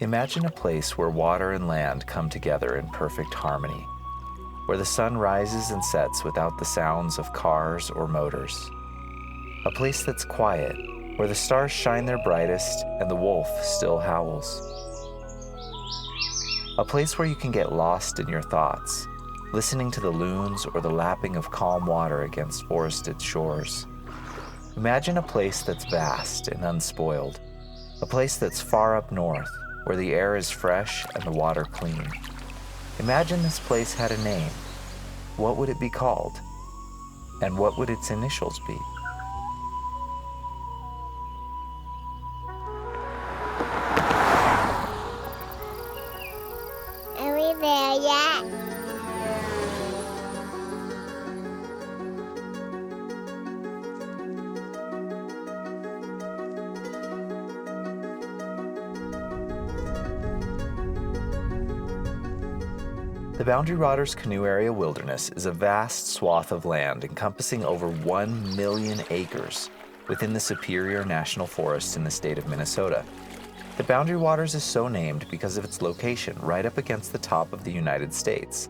Imagine a place where water and land come together in perfect harmony, where the sun rises and sets without the sounds of cars or motors. A place that's quiet, where the stars shine their brightest and the wolf still howls. A place where you can get lost in your thoughts, listening to the loons or the lapping of calm water against forested shores. Imagine a place that's vast and unspoiled, a place that's far up north, where the air is fresh and the water clean. Imagine this place had a name. What would it be called? And what would its initials be? Are we there yet? The Boundary Waters Canoe Area Wilderness is a vast swath of land encompassing over 1 million acres within the Superior National Forest in the state of Minnesota. The Boundary Waters is so named because of its location right up against the top of the United States.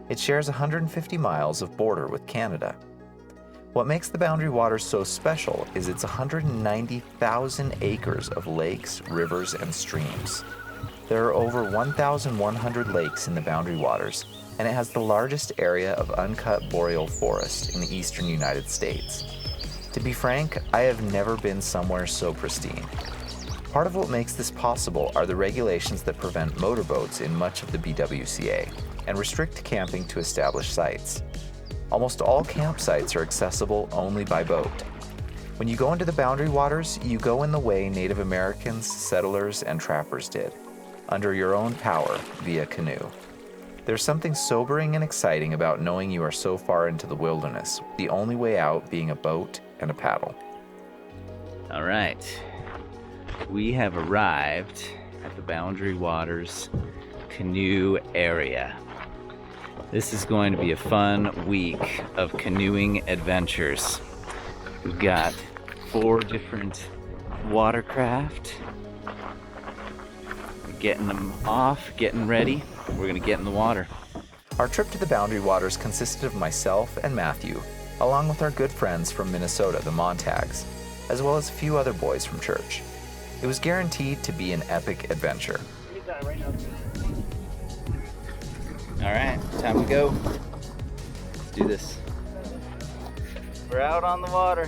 It shares 150 miles of border with Canada. What makes the Boundary Waters so special is its 190,000 acres of lakes, rivers, and streams. There are over 1,100 lakes in the Boundary Waters, and it has the largest area of uncut boreal forest in the eastern United States. To be frank, I have never been somewhere so pristine. Part of what makes this possible are the regulations that prevent motorboats in much of the BWCA and restrict camping to established sites. Almost all campsites are accessible only by boat. When you go into the Boundary Waters, you go in the way Native Americans, settlers, and trappers did, under your own power via canoe. There's something sobering and exciting about knowing you are so far into the wilderness, the only way out being a boat and a paddle. All right, we have arrived at the Boundary Waters Canoe area. This is going to be a fun week of canoeing adventures. We've got 4 different watercraft. Getting them off, getting ready. We're gonna get in the water. Our trip to the Boundary Waters consisted of myself and Matthew, along with our good friends from Minnesota, the Montags, as well as a few other boys from church. It was guaranteed to be an epic adventure. All right, time to go. Let's do this. We're out on the water.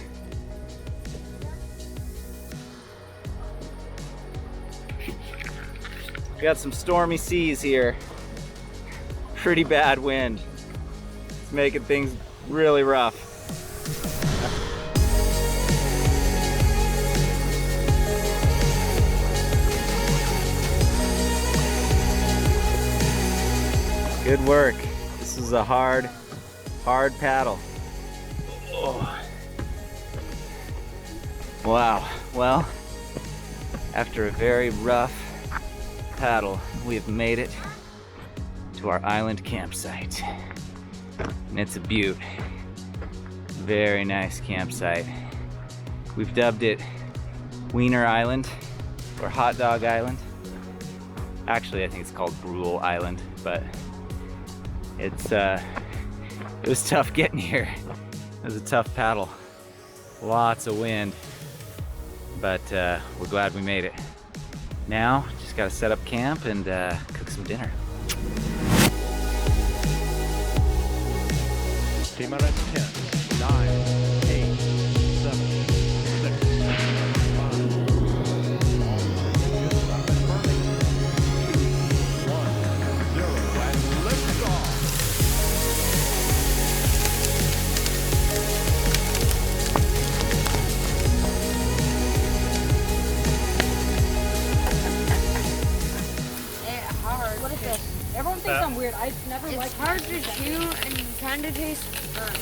We got some stormy seas here. Pretty bad wind. It's making things really rough. Good work. This is a hard paddle. Oh. Wow. Well, after a very rough paddle, we have made it to our island campsite. And it's a beaut. Very nice campsite. We've dubbed it Wiener Island or Hot Dog Island. Actually, I think it's called Brule Island, but it was tough getting here. It was a tough paddle. Lots of wind, but we're glad we made it. Now, just gotta set up camp and cook some dinner. T-minus 10, 9, 8, 7, 6, 5, 4, 1, 0, and lift off. What is this? Everyone thinks I'm weird. I've never liked It's hard to chew and kind of tastes burnt.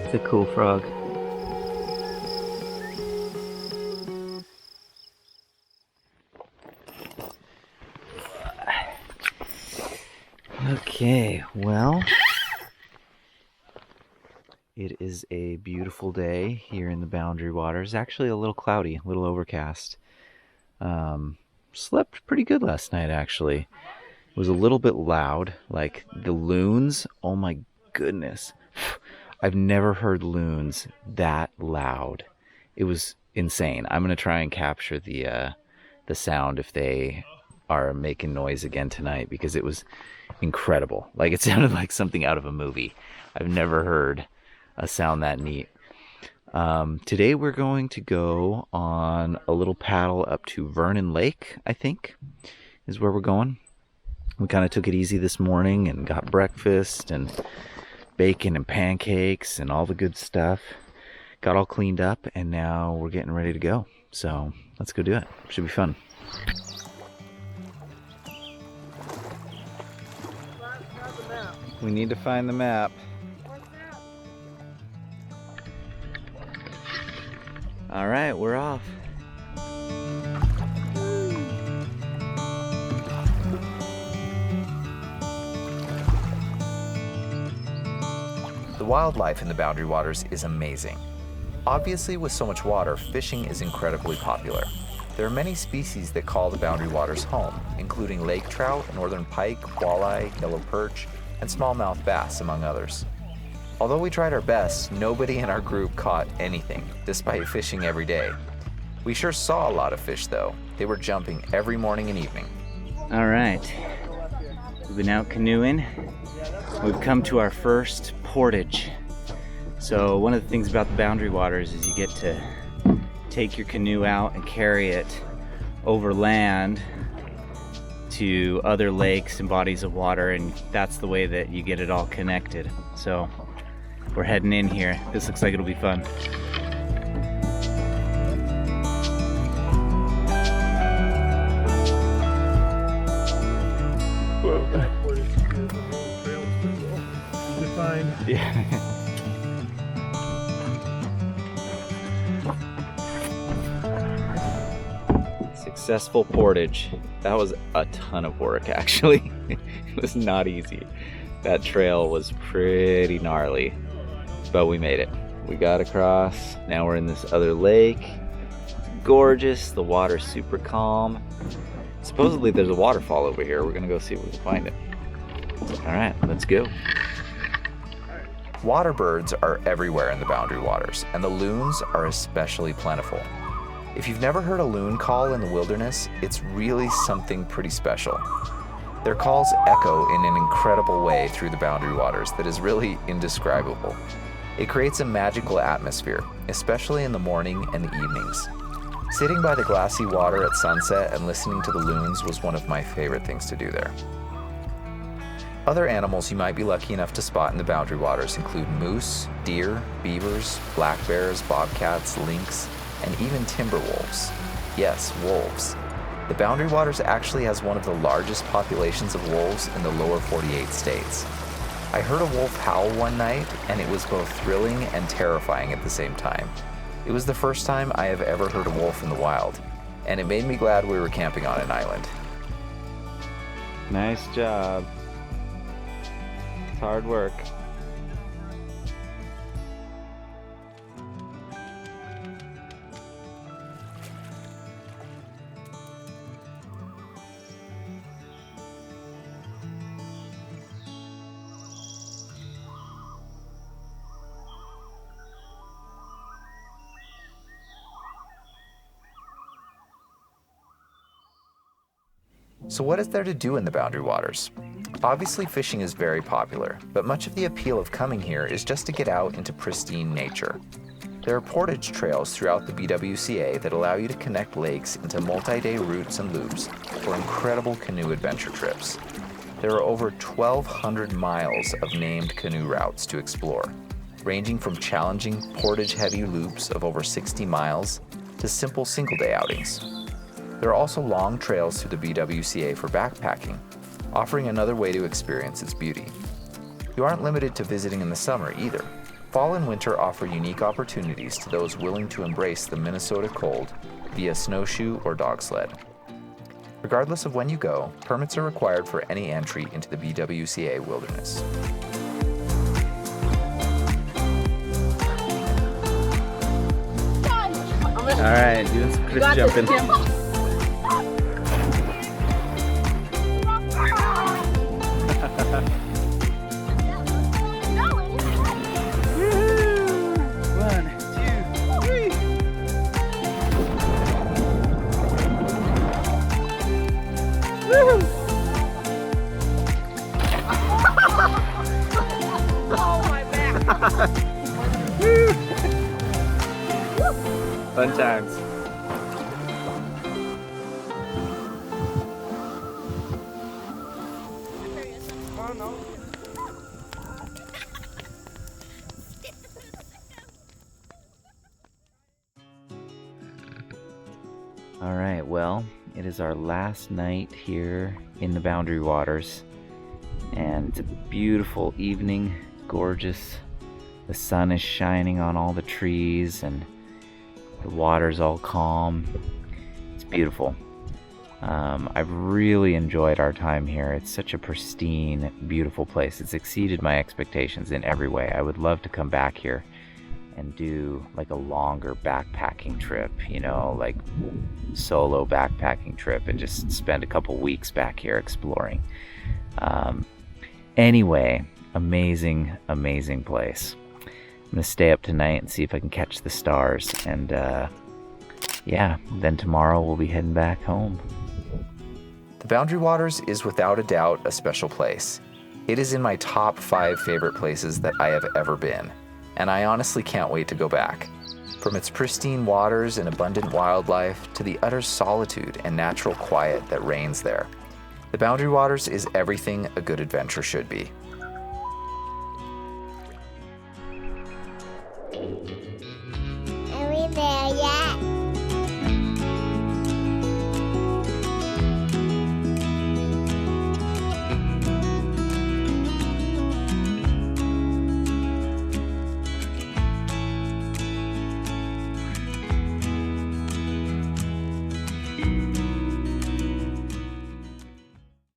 It's a cool frog. Okay, well, It is a beautiful day here in the Boundary Waters. Actually a little cloudy, a little overcast. Slept pretty good last night, actually. It was a little bit loud, like the loons. Oh my goodness. I've never heard loons that loud. It was insane. I'm going to try and capture the sound if they are making noise again tonight, because it was incredible. Like, it sounded like something out of a movie. I've never heard a sound that neat. Today we're going to go on a little paddle up to Vernon Lake, I think, is where we're going. We kind of took it easy this morning and got breakfast and bacon and pancakes and all the good stuff. Got all cleaned up, and now we're getting ready to go. So let's go do it. Should be fun. We need to find the map. All right, we're off. The wildlife in the Boundary Waters is amazing. Obviously, with so much water, fishing is incredibly popular. There are many species that call the Boundary Waters home, including lake trout, northern pike, walleye, yellow perch, and smallmouth bass, among others. Although we tried our best, nobody in our group caught anything, despite fishing every day. We sure saw a lot of fish, though. They were jumping every morning and evening. All right, we've been out canoeing. We've come to our first portage. So one of the things about the Boundary Waters is you get to take your canoe out and carry it over land to other lakes and bodies of water, and that's the way that you get it all connected. So we're heading in here. This looks like it'll be fun. Yeah. Successful portage. That was a ton of work, actually. It was not easy. That trail was pretty gnarly, but we made it. We got across. Now we're in this other lake. It's gorgeous. The water's super calm. Supposedly there's a waterfall over here. We're gonna go see if we can find it. All right, let's go. Water birds are everywhere in the Boundary Waters, and the loons are especially plentiful. If you've never heard a loon call in the wilderness, it's really something pretty special. Their calls echo in an incredible way through the Boundary Waters that is really indescribable. It creates a magical atmosphere, especially in the morning and the evenings. Sitting by the glassy water at sunset and listening to the loons was one of my favorite things to do there. Other animals you might be lucky enough to spot in the Boundary Waters include moose, deer, beavers, black bears, bobcats, lynx, and even timber wolves. Yes, wolves. The Boundary Waters actually has one of the largest populations of wolves in the lower 48 states. I heard a wolf howl one night, and it was both thrilling and terrifying at the same time. It was the first time I have ever heard a wolf in the wild, and it made me glad we were camping on an island. Nice job. It's hard work. So what is there to do in the Boundary Waters? Obviously, fishing is very popular, but much of the appeal of coming here is just to get out into pristine nature. There are portage trails throughout the BWCA that allow you to connect lakes into multi-day routes and loops for incredible canoe adventure trips. There are over 1,200 miles of named canoe routes to explore, ranging from challenging portage-heavy loops of over 60 miles to simple single-day outings. There are also long trails through the BWCA for backpacking, offering another way to experience its beauty. You aren't limited to visiting in the summer either. Fall and winter offer unique opportunities to those willing to embrace the Minnesota cold via snowshoe or dog sled. Regardless of when you go, permits are required for any entry into the BWCA wilderness. All right, doing some Chris jumping. Fun times. All right, well, it is our last night here in the Boundary Waters, and it's a beautiful evening, gorgeous. The sun is shining on all the trees and the water's all calm. It's beautiful. I've really enjoyed our time here. It's such a pristine, beautiful place. It's exceeded my expectations in every way. I would love to come back here and do like a longer backpacking trip, you know, like solo backpacking trip, and just spend a couple weeks back here exploring. Anyway, amazing, amazing place. I'm gonna stay up tonight and see if I can catch the stars, and yeah, then tomorrow we'll be heading back home. The Boundary Waters is without a doubt a special place. It is in my top 5 favorite places that I have ever been, and I honestly can't wait to go back. From its pristine waters and abundant wildlife to the utter solitude and natural quiet that reigns there, the Boundary Waters is everything a good adventure should be. Are we there yet?